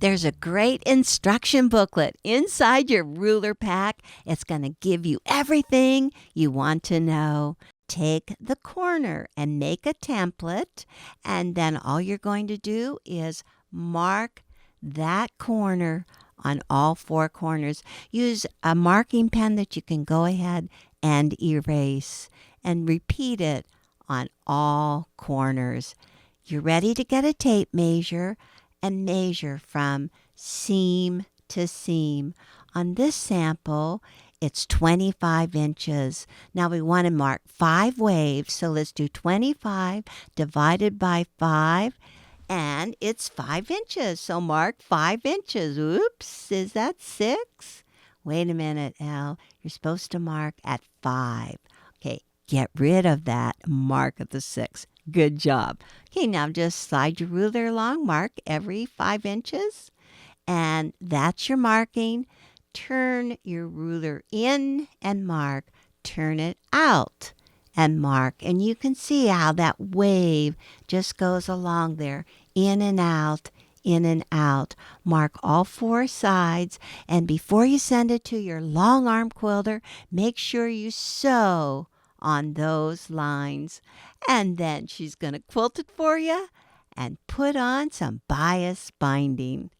There's a great instruction booklet inside your ruler pack. It's going to give you everything you want to know. Take the corner and make a template, and then all you're going to do is mark that corner on all four corners. Use a marking pen that you can go ahead and erase, and repeat it on all corners. You're ready to get a tape measure and measure from seam to seam. On this sample, it's 25 inches. Now we want to mark 5 waves, so let's do 25 divided by 5, and it's 5 inches. So mark 5 inches. Oops, is that 6? Wait a minute, Elle. You're supposed to mark at 5. Okay, get rid of that mark at the 6. Good job. Okay, now just slide your ruler along, mark every 5 inches, and that's your marking. Turn your ruler in and mark. Turn it out and mark. And you can see how that wave just goes along there, in and out, in and out. Mark all 4 sides, and before you send it to your long arm quilter, make sure you sew on those lines. And then she's going to quilt it for you and put on some bias binding.